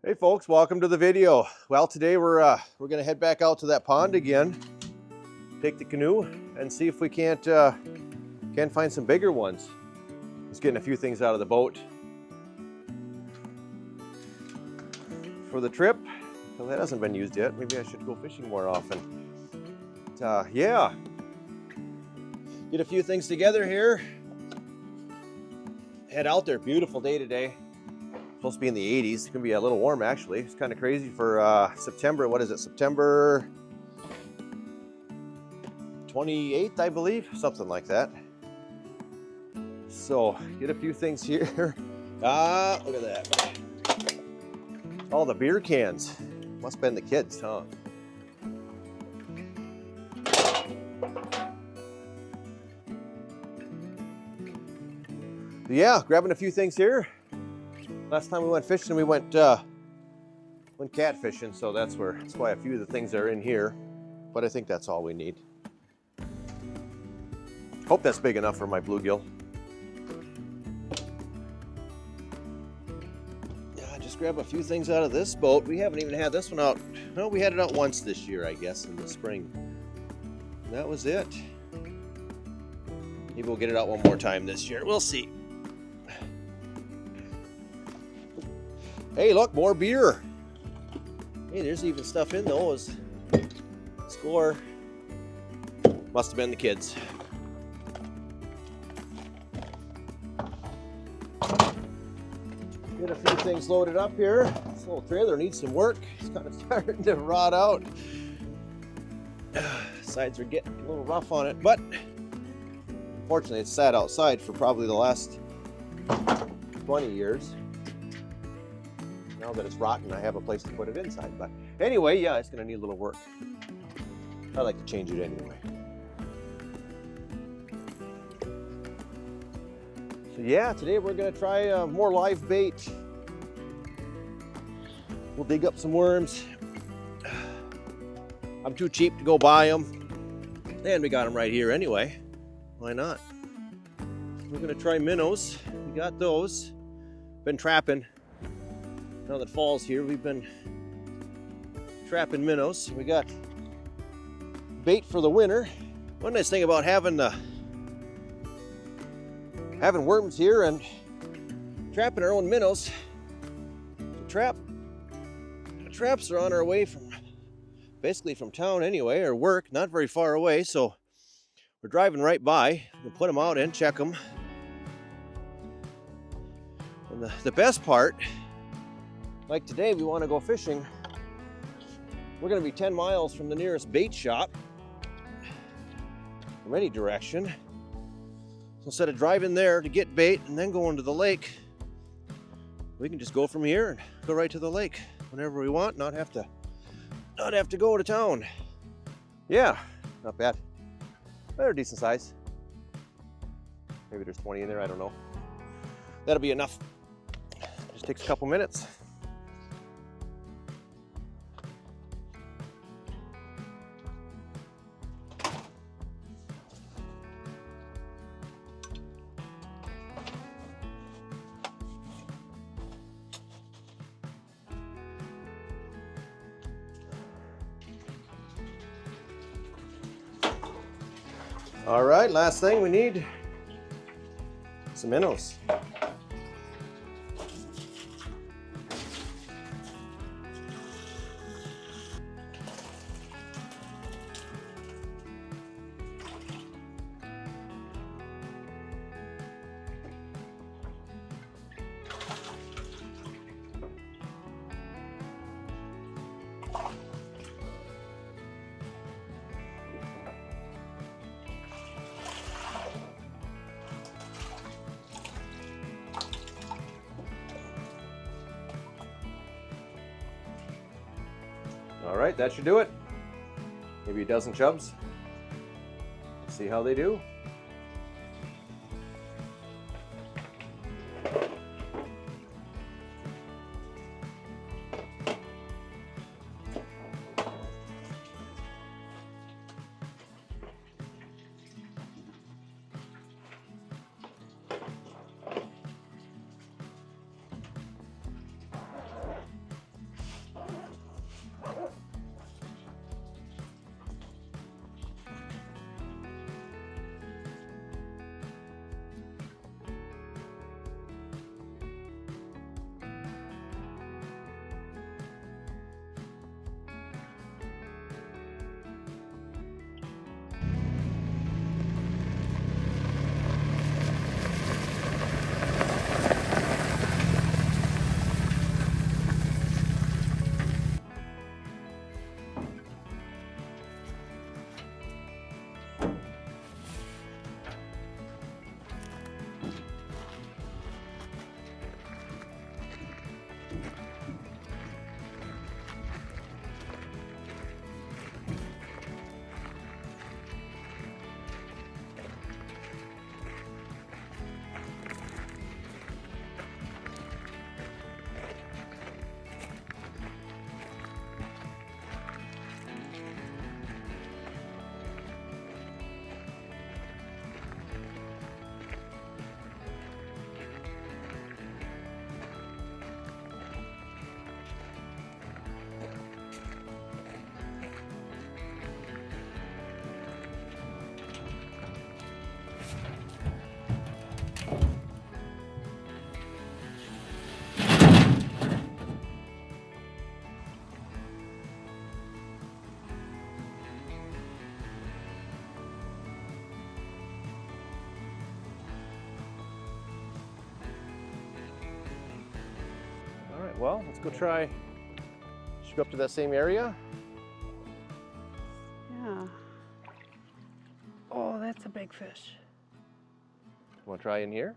Hey folks, welcome to the video. Well, today we're gonna head back out to that pond again, take the canoe, and see if we can't find some bigger ones. Just getting a few things out of the boat for the trip. Well, that hasn't been used yet. Maybe I should go fishing more often. But, yeah, get a few things together here. Head out there. Beautiful day today. Supposed to be in the 80s. It's gonna be a little warm actually. It's kind of crazy for September. What is it? September 28th, I believe, something like that. So get a few things here. Look at that. All the beer cans. Must have been the kids, huh? Yeah, grabbing a few things here. Last time we went fishing, we went catfishing, so that's why a few of the things are in here. But I think that's all we need. Hope that's big enough for my bluegill. Yeah, just grab a few things out of this boat. We haven't even had this one out. No, we had it out once this year, I guess, in the spring. And that was it. Maybe we'll get it out one more time this year. We'll see. Hey, look, more beer. Hey, there's even stuff in those. Score. Must have been the kids. Get a few things loaded up here. This little trailer needs some work. It's kind of starting to rot out. Sides are getting a little rough on it, but unfortunately it's sat outside for probably the last 20 years. Now that it's rotten, I have a place to put it inside. But anyway, yeah, it's gonna need a little work. I like to change it anyway. So yeah, today we're gonna try more live bait. We'll dig up some worms. I'm too cheap to go buy them. And we got them right here anyway. Why not? We're gonna try minnows. We got those. Been trapping. Now that fall's here, we've been trapping minnows. We got bait for the winter. One nice thing about having worms here and trapping our own minnows, the traps are on our way from basically from town anyway, or work, not very far away. So we're driving right by. We'll put them out and check them. And the best part, like today, we want to go fishing. We're going to be 10 miles from the nearest bait shop from any direction. So instead of driving there to get bait and then going to the lake, we can just go from here and go right to the lake whenever we want, not have to go to town. Yeah, not bad. They're decent size. Maybe there's 20 in there, I don't know. That'll be enough. Just takes a couple minutes. All right, last thing we need, some minnows. All right, that should do it. Maybe a dozen chubs. Let's see how they do. well, let's go try. Should we go up to that same area? Yeah. Oh, that's a big fish. Want to try in here?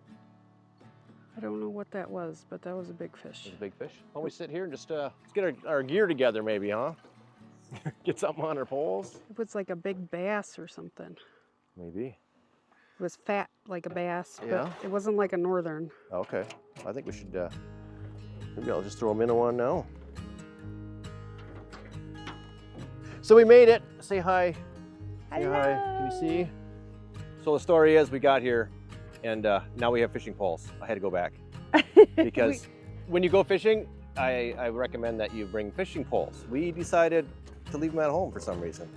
I don't know what that was, but that was a big fish. There's a big fish. Why don't we sit here and just let's get our gear together maybe, huh? Get something on our poles. It was like a big bass or something. Maybe. It was fat like a bass, Yeah. but it wasn't like a northern. Okay. I think we should, maybe I'll just throw a minnow on now. So we made it. Say hi. Say hi. Can you see? So the story is we got here and now we have fishing poles. I had to go back because when you go fishing, I recommend that you bring fishing poles. We decided to leave them at home for some reason.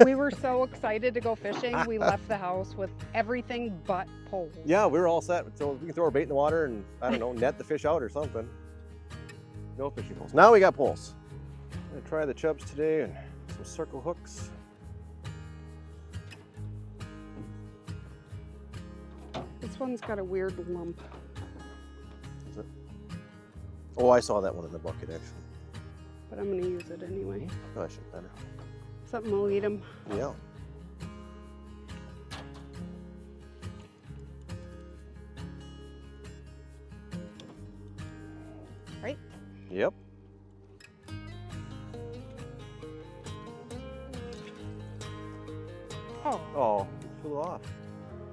We were so excited to go fishing. We left the house with everything but poles. Yeah, we were all set. So we can throw our bait in the water and, I don't know, net the fish out or something. No fishing poles. Now we got poles. I'm gonna try the chubs today and some circle hooks. This one's got a weird lump. Is it? Oh, I saw that one in the bucket actually. But I'm gonna use it anyway. Oh, I should better. Something will eat them. Yeah. Right? Yep. Oh, it flew off.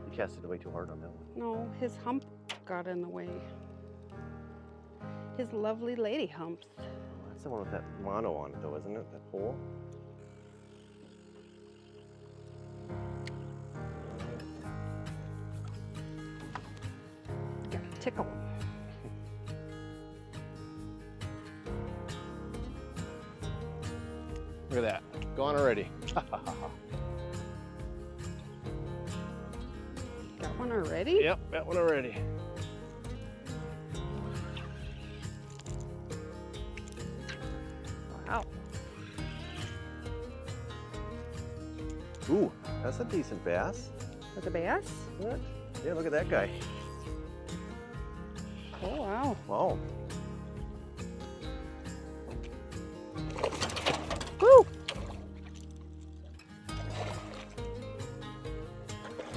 You casted it way too hard on that one. No, his hump got in the way. His lovely lady humps. Oh, that's the one with that mono on it though, isn't it? That pole? Gotta tickle. Look at that. Gone already. Got one already? Yep, got one already. Wow. Ooh, that's a decent bass. With a bass? What? Yeah, look at that guy. Oh, wow. Wow. Woo!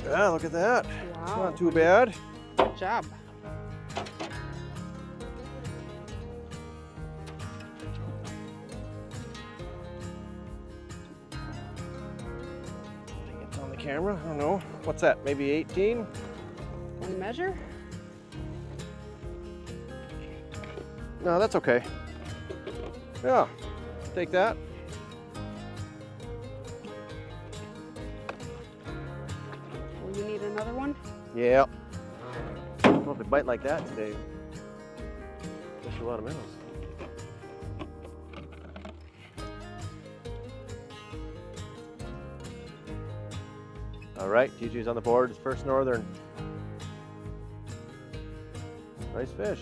Yeah, look at that. Wow. Not too bad. Good job. I think it's on the camera. I don't know. What's that? Maybe 18? Want to measure? No, that's okay. Yeah, take that. Will you need another one? Yeah. Well, if they bite like that today, there's a lot of minnows. All right, TJ's on the board. His first northern. Nice fish.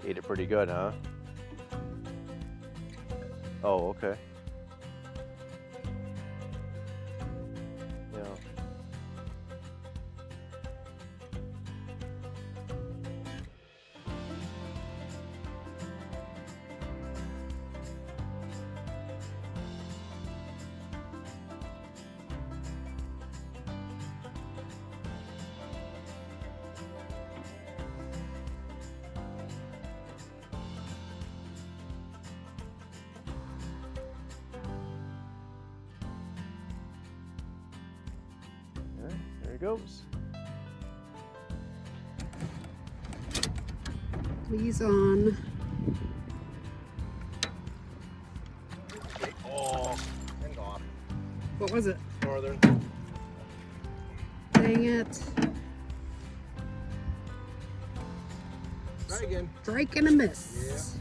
Ate it pretty good, huh? Oh, okay. Yeah. There he goes. Please on. Oh, and off. What was it? Northern. Dang it. Try again. Strike and a miss.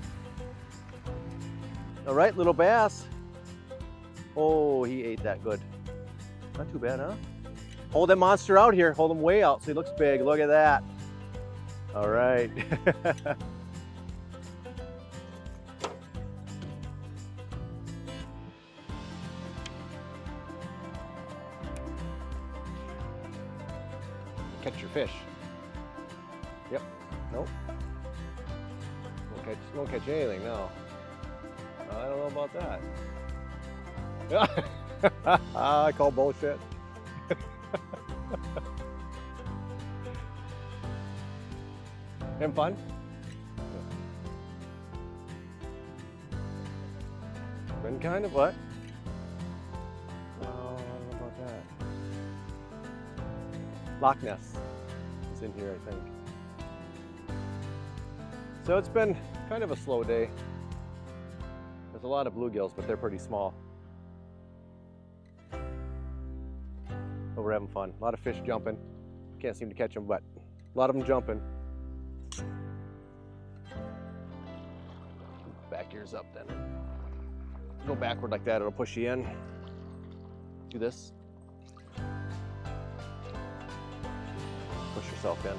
All right, little bass. Oh, he ate that good. Not too bad, huh? Hold that monster out here. Hold him way out so he looks big. Look at that. All right. Catch your fish. Yep. Nope. Won't catch anything, no. I don't know about that. I call bullshit. Having fun? Been kind of what? Oh, I don't know about that. Loch Ness is in here, I think. So it's been kind of a slow day. There's a lot of bluegills, but they're pretty small. But we're having fun. A lot of fish jumping. Can't seem to catch them, but a lot of them jumping. Back ears up then. Go backward like that, it'll push you in. Do this. Push yourself in.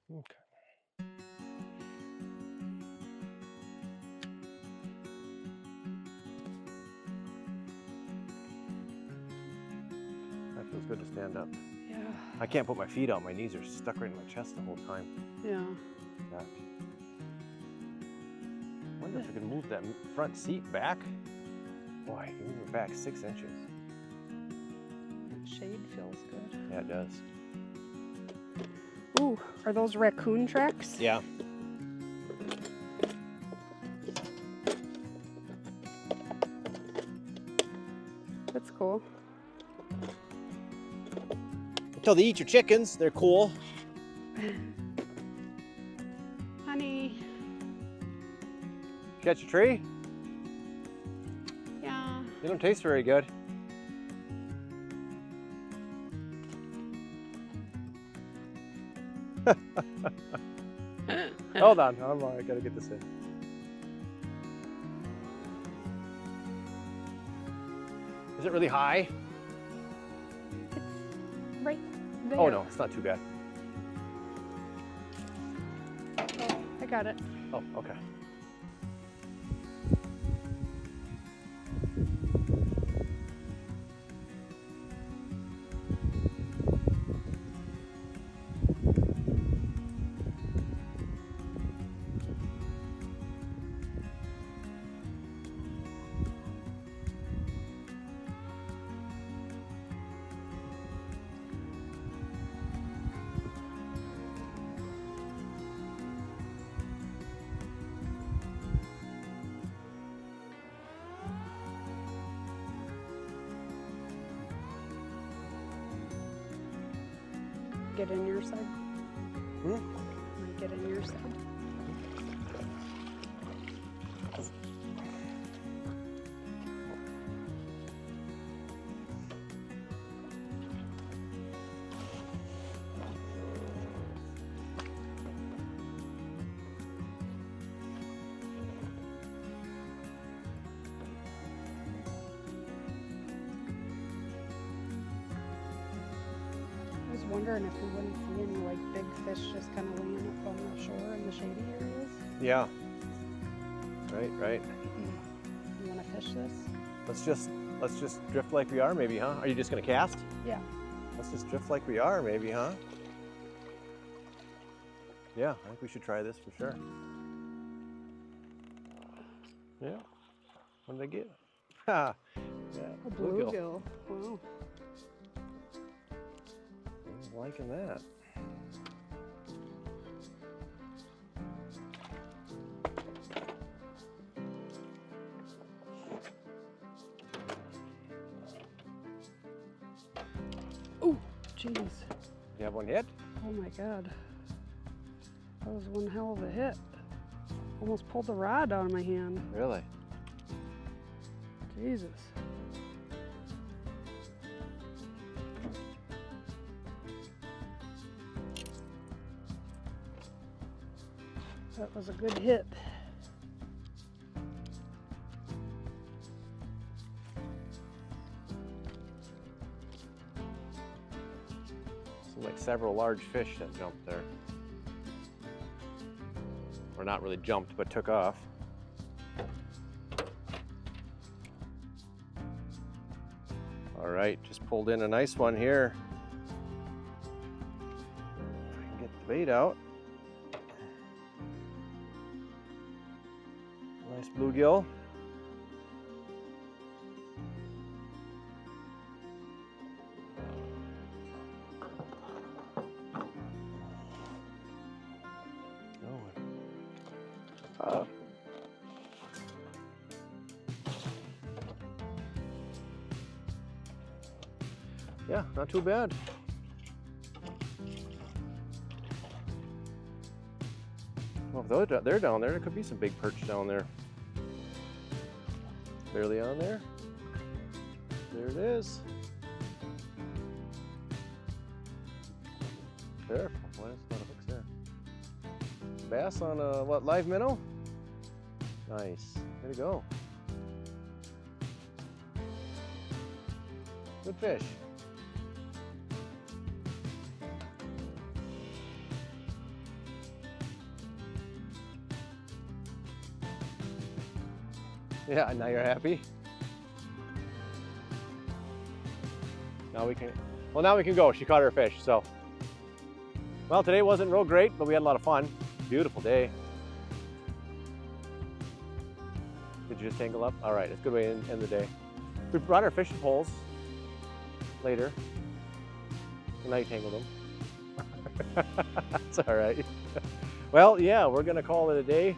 Okay. That feels good to stand up. Yeah. I can't put my feet out. My knees are stuck right in my chest the whole time. Yeah. That. I wonder if I can move that front seat back. Boy, you move it back 6 inches. Shade feels good. Yeah, it does. Ooh, are those raccoon tracks? Yeah. That's cool. Until they eat your chickens, they're cool. Honey. Catch a tree? Yeah. They don't taste very good. Hold on, I gotta get this in. Is it really high? It's right there. Oh no, it's not too bad. Oh, I got it. Oh, okay. Get in your side. Hmm? Get in your side. I was wondering if we wouldn't see any like big fish just kind of laying up on the shore in the shady areas. Yeah. Right. You want to fish this? Let's just drift like we are, maybe, huh? Are you just gonna cast? Yeah. Let's just drift like we are, maybe, huh? Yeah, I think we should try this for sure. Yeah. What did I get? Ha! Yeah, A bluegill. Wow. I'm liking that. Jeez. You have one hit? Oh my God. That was one hell of a hit. Almost pulled the rod out of my hand. Really? Jesus. That was a good hit. Seemed like several large fish that jumped there. Or not really jumped, but took off. All right, just pulled in a nice one here. I can get the bait out. Nice bluegill. Yeah, not too bad. Well, if they're down there, there could be some big perch down there. Barely on there. There it is. Careful. Well, that's not a fix there. Bass on a, what, live minnow? Nice. Way to go. Good fish. Yeah, now you're happy. Now we can go. She caught her fish, so. Well, today wasn't real great, but we had a lot of fun. Beautiful day. Did you just tangle up? All right, it's a good way to end the day. We brought our fishing poles later. And now you tangled them. That's all right. Well, yeah, we're gonna call it a day.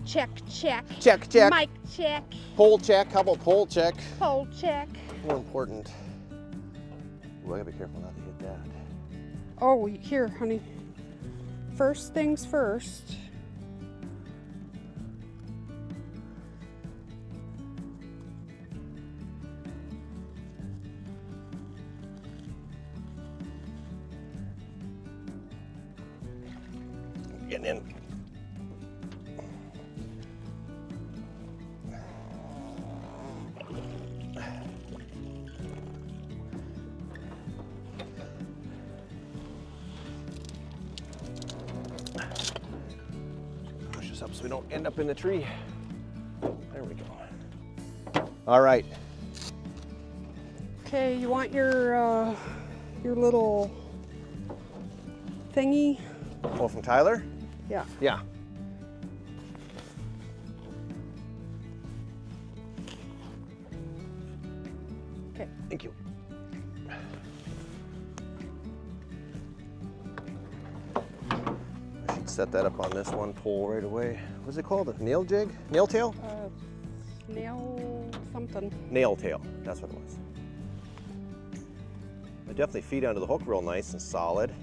Check, check. Check, check. Mic check. Pole check. How about pole check? Pole check. More important. Ooh, I gotta be careful not to hit that. Oh, here, honey. First things first. Getting in. Push this up so we don't end up in the tree. There we go. All right. Okay, you want your little thingy? Oh, from Tyler? Yeah. Yeah. Okay. Thank you. I should set that up on this one pole right away. What's it called? A nail jig? Nail tail? Nail something. Nail tail. That's what it was. They definitely feed onto the hook real nice and solid.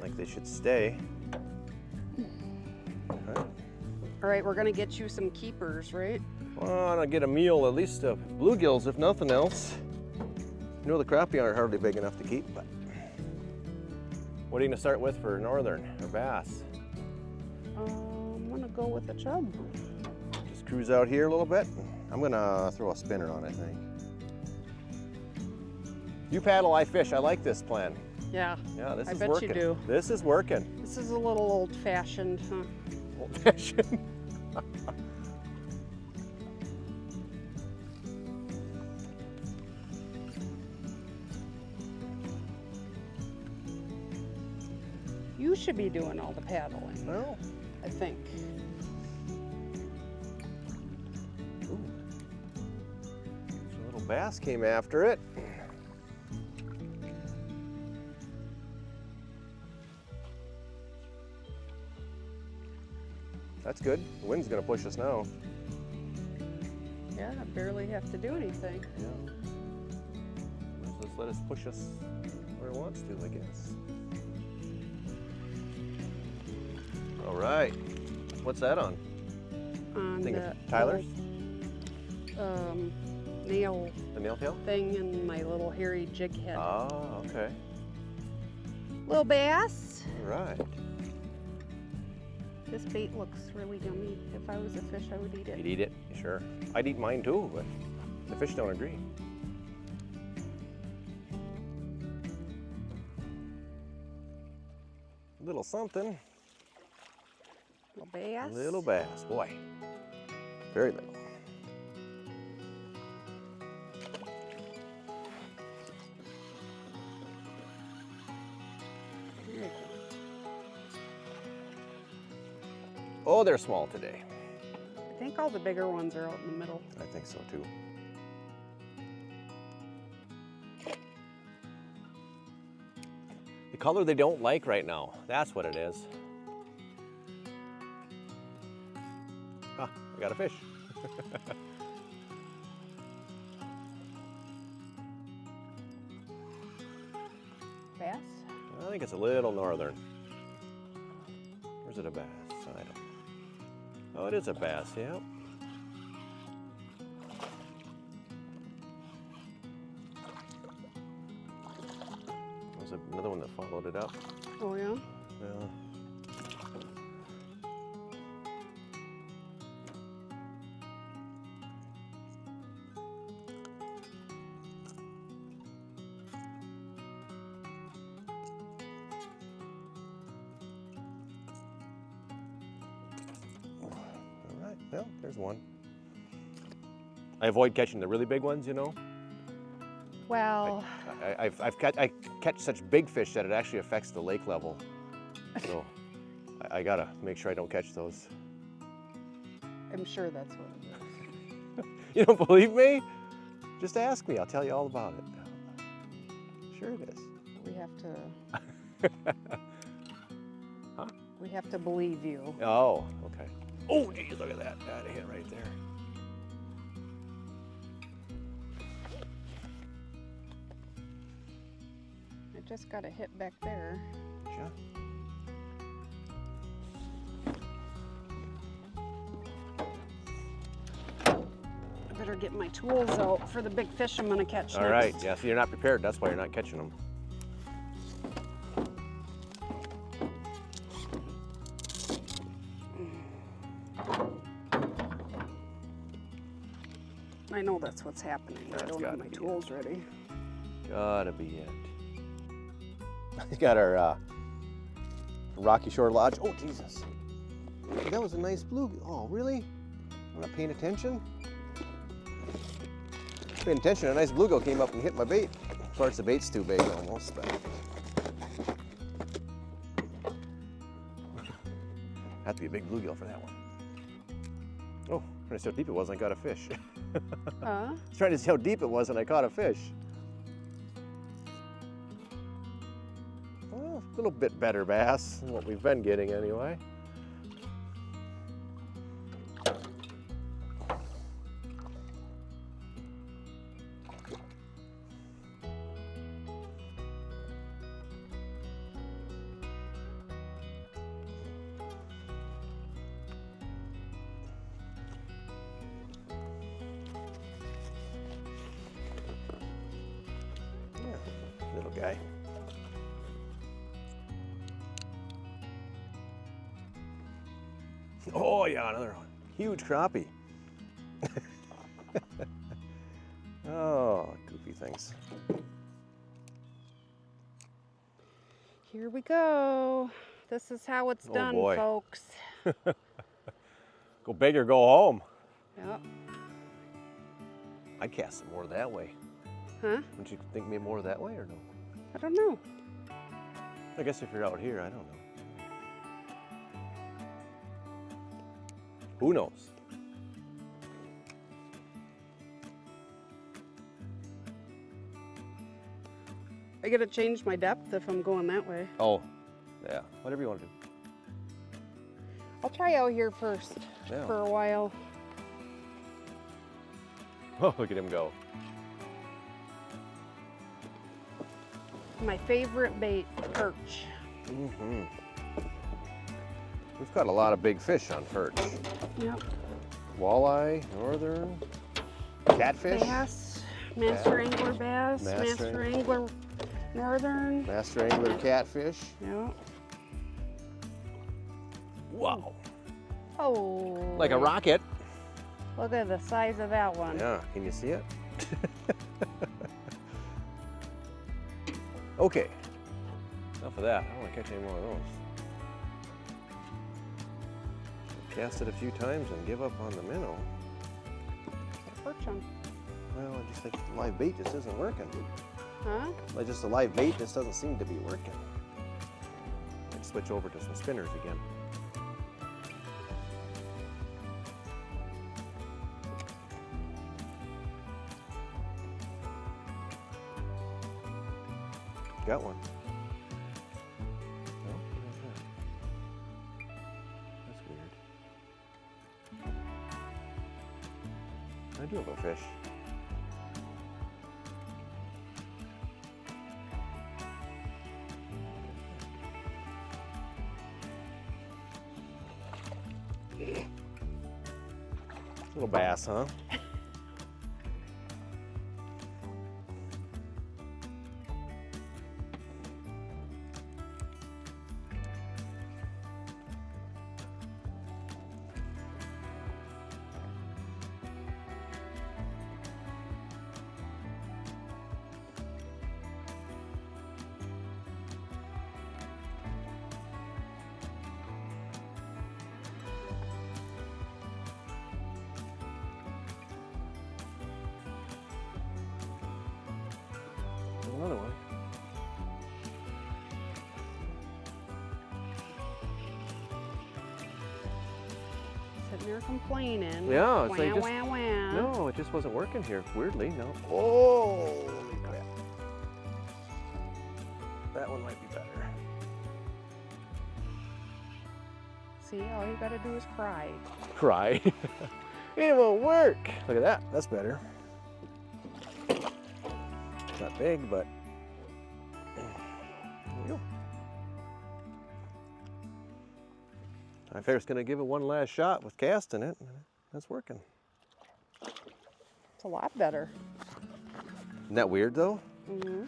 Like they should stay. Okay. All right, we're gonna get you some keepers, right? Well, I'll get a meal, at least of bluegills, if nothing else. You know, the crappie aren't hardly big enough to keep, but. What are you gonna start with for northern or bass? I'm gonna go with the chub. Just cruise out here a little bit. I'm gonna throw a spinner on it, I think. You paddle, I fish. I like this plan. Yeah. Yeah, this I is bet working. you do. This is working. This is a little old-fashioned, huh? Old-fashioned. You should be doing all the paddling. No. I think. Ooh. A little bass came after it. That's good. The wind's gonna push us now. Yeah, I barely have to do anything. Yeah. Let's let us push us where it wants to, I guess. All right. What's that on? On Think the of Tyler's? nail The nail tail? thing and my little hairy jig head. Oh, okay. Little bass. All right. This bait looks really yummy. If I was a fish, I would eat it. You'd eat it? Sure. I'd eat mine too, but the fish don't agree. Little something. Little bass. Little bass, boy. Very little. There you go. Oh, they're small today. I think all the bigger ones are out in the middle. I think so too. The color they don't like right now. That's what it is. Ah, I got a fish. Bass? I think it's a little northern. Or is it a bass? I don't. Oh, it is a bass, yeah. There's another one that followed it up. Oh yeah? Yeah. Well, there's one. I avoid catching the really big ones, you know. Well, I catch such big fish that it actually affects the lake level. So I gotta make sure I don't catch those. I'm sure that's what it is. You don't believe me? Just ask me. I'll tell you all about it. Sure it is. We have to. Huh? We have to believe you. Oh, okay. Oh, geez, look at that. That hit right there. I just got a hit back there. Sure. I better get my tools out for the big fish I'm gonna catch All next. right. Yeah, so you're not prepared. That's why you're not catching them. I know that's what's happening. I That's don't have gotta my be it. tools ready. Gotta be it. We got our Rocky Shore Lodge. Oh, Jesus. That was a nice bluegill. Oh, really? I'm not paying attention? Paying attention, a nice bluegill came up and hit my bait. Of course, the bait's too big almost, but. Had to be a big bluegill for that one. Oh, trying to see how deep it was and I got a fish. Huh? I was trying to see how deep it was and I caught a fish. Well, a little bit better bass than what we've been getting anyway. Little guy. Oh yeah, another one. Huge crappie. Oh, goofy things. Here we go. This is how it's done, boy. folks. Go big or go home. Yep. I'd cast it more that way. Huh? Wouldn't you think maybe more that way or no? I don't know. I guess if you're out here, I don't know. Who knows? I gotta change my depth if I'm going that way. Oh, yeah. Whatever you want to do. I'll try out here first Yeah. for a while. Oh, look at him go. My favorite bait, perch. Mm-hmm. We've caught a lot of big fish on perch. Yep. Walleye, northern, catfish. Bass, master angler bass, Master master angler northern. Master angler catfish. Yep. Wow. Oh. Like a rocket. Look at the size of that one. Yeah, can you see it? Okay. Enough of that. I don't want to catch any more of those. Cast it a few times and give up on the minnow. Perch on. Well, I just think the live bait just isn't working. Huh? Like just the live bait just doesn't seem to be working. Let's switch over to some spinners again. Got one. No? What is that? That's weird. I do have a fish. Little bass, huh? Another one. Sitting there complaining. Yeah, it's wah, like just, wah, wah. no, it just wasn't working here. Weirdly, no. Oh, crap. That one might be better. See, all you gotta do is cry. Cry. It won't work. Look at that. That's better. It's not big, but there we go. I figured I was going to give it one last shot with casting it. That's working. It's a lot better. Isn't that weird, though? Mm-hmm.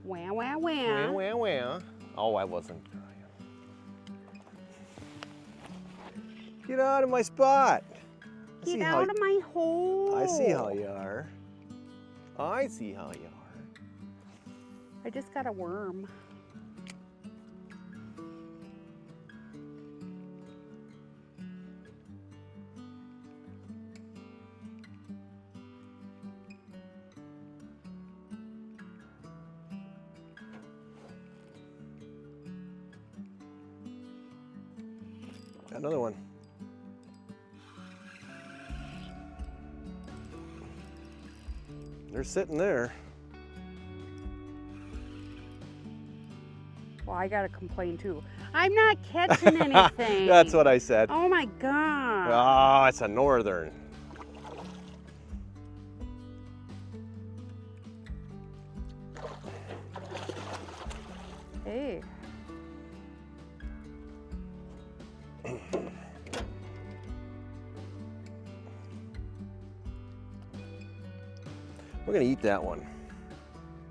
Wah, wah, Wah, wah. wah, wah. Oh, I wasn't crying. Get out of my spot. I see Get how out of my hole. I see how you are. I see how you are. I just got a worm. Got another one. They're sitting there. Well, I gotta complain too. I'm not catching anything. That's what I said. Oh my god. Oh, it's a northern. Hey. We're gonna eat that one.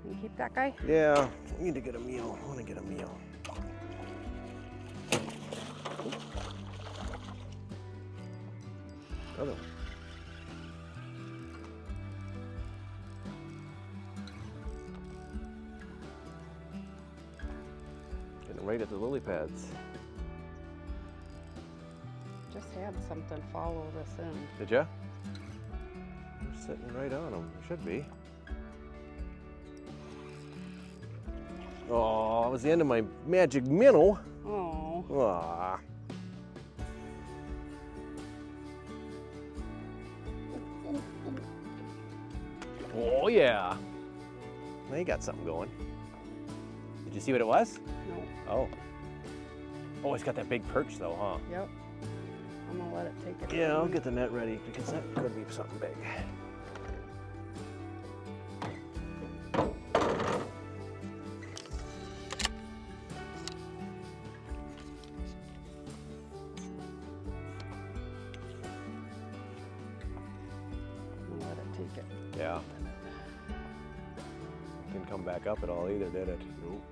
You keep that guy? Yeah, we need to get a meal. I want to get a meal. Another one. right at the lily pads. Just had something follow this in. Did ya? We're sitting right on them. Should be. Oh, it was the end of my magic minnow. Oh. Aw. Oh yeah. Now you got something going. Did you see what it was? No. Oh. Oh, it's got that big perch though, huh? Yep. I'm gonna let it take it. Yeah, I'll get the net ready because that could be something big. I'm gonna let it take it. Yeah. Didn't come back up at all either, did it? Nope.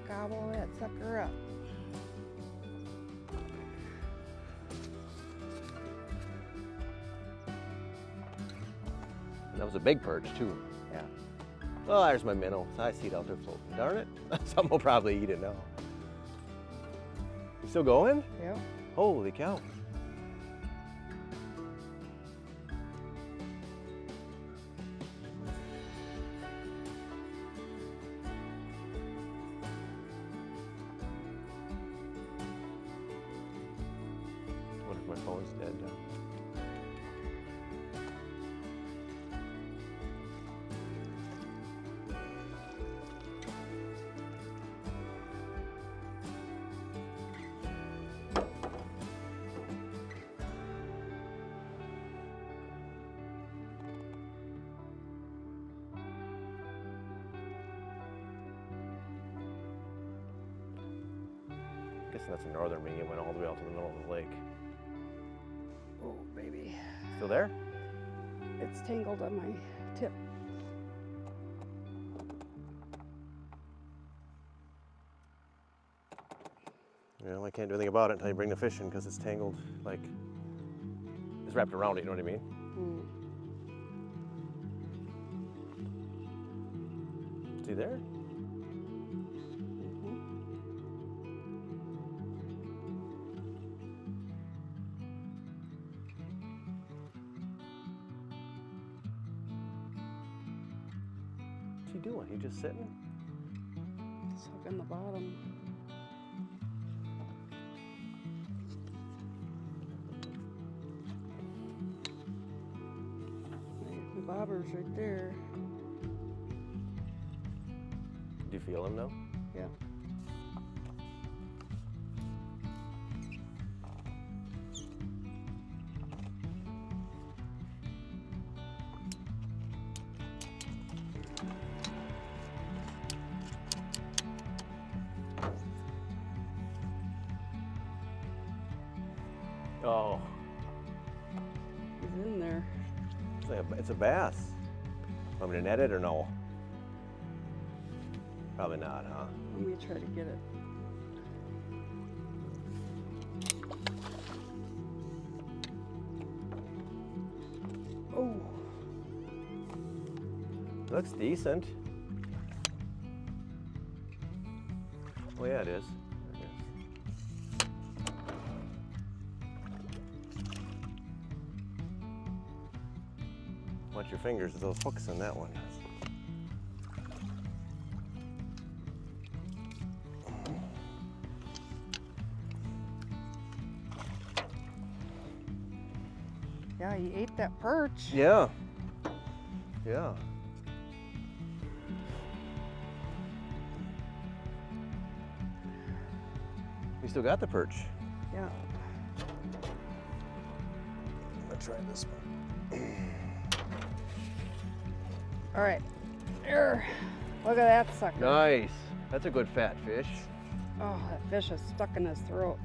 Gobble that sucker up. That was a big perch too. Yeah. Well, there's my minnow. I see it out there floating. Darn it. Someone will probably eat it now. You still going? Yep. Holy cow. I wonder if my phone's dead now. Guessing that's a northern medium, went all the way out to the middle of the lake. Oh, baby. Still there? It's tangled on my tip. Yeah, I can't do anything about it until you bring the fish in because it's tangled, like, it's wrapped around it, you know what I mean? Mm. Is he there? What's he doing? He just sitting? Sucking the bottom. The bobber's right there. Do you feel him now? Yeah. Oh, He's in there. it's a bass. Want me to net it or no? Probably not, huh? Let me try to get it. Oh. Looks decent. Oh yeah, it is. There it is. Watch your fingers, those hooks on that one. Yeah, he ate that perch. Yeah. Yeah. We still got the perch. Yeah. I'm gonna try this one. All right. There. Look at that sucker. Nice. That's a good fat fish. Oh, that fish is stuck in his throat.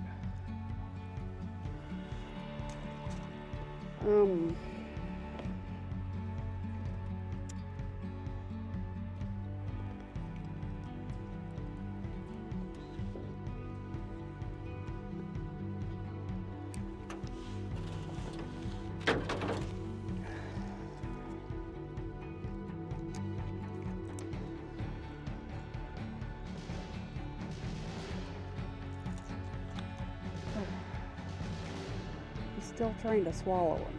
still trying to swallow him.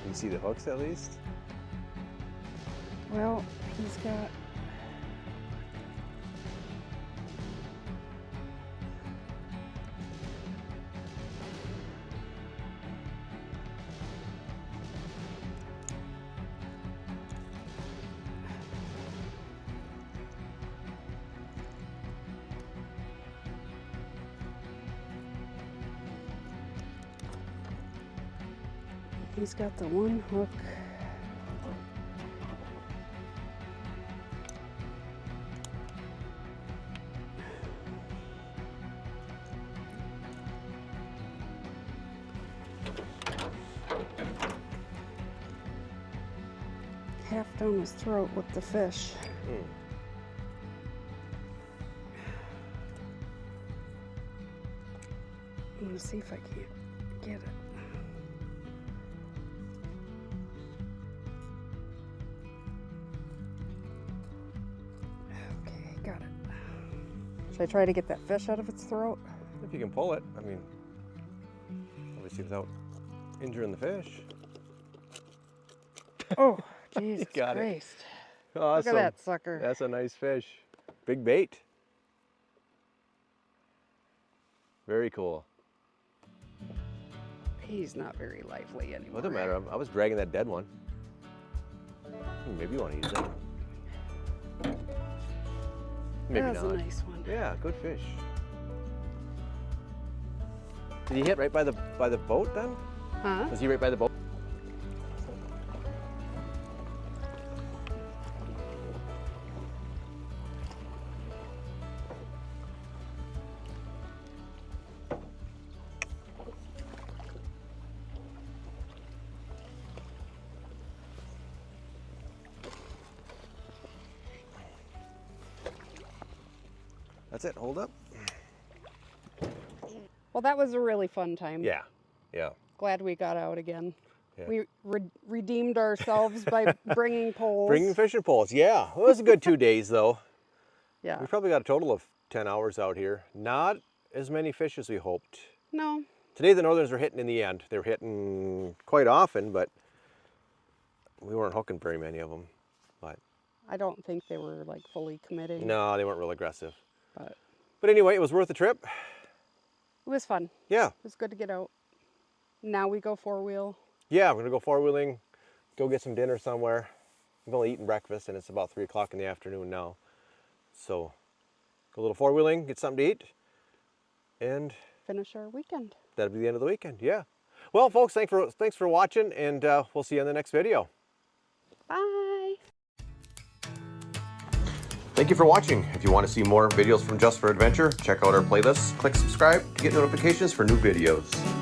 Can you see the hooks at least? Well, he's got... He's got the one hook. Half down his throat with the fish. I'm gonna see if I can't get it. Okay, got it. Should I try to get that fish out of its throat? If you can pull it, I mean, obviously without injuring the fish. Oh, Jesus got it. Christ. Awesome. Look at that sucker. That's a nice fish. Big bait. Very cool. He's not very lively anymore. Well, it doesn't matter. I was dragging that dead one. Maybe you want to use it. Maybe that was not. a nice one. Yeah, good fish. Did he hit right by the boat then? Huh? Was he right by the boat? That's it, hold up. Well, that was a really fun time. Yeah, yeah. Glad we got out again. Yeah. We redeemed ourselves by bringing poles. Bringing fishing poles, yeah. Well, it was a good 2 days though. Yeah. We probably got a total of 10 hours out here. Not as many fish as we hoped. No. Today the northerns were hitting in the end. They were hitting quite often, but we weren't hooking very many of them. But I don't think they were like fully committing. no, they weren't real aggressive. But anyway, it was worth the trip. it was fun. Yeah. It was good to get out. Now we go four-wheel. Yeah, we're gonna go four-wheeling, go get some dinner somewhere. I've only eaten breakfast and it's about 3 o'clock in the afternoon now. So go a little four-wheeling, get something to eat, and Finish our weekend. that'll be the end of the weekend, yeah. Well, folks, thanks for watching, and we'll see you in the next video. Bye. Thank you for watching. If you want to see more videos from Just for Adventure, check out our playlists, click subscribe to get notifications for new videos.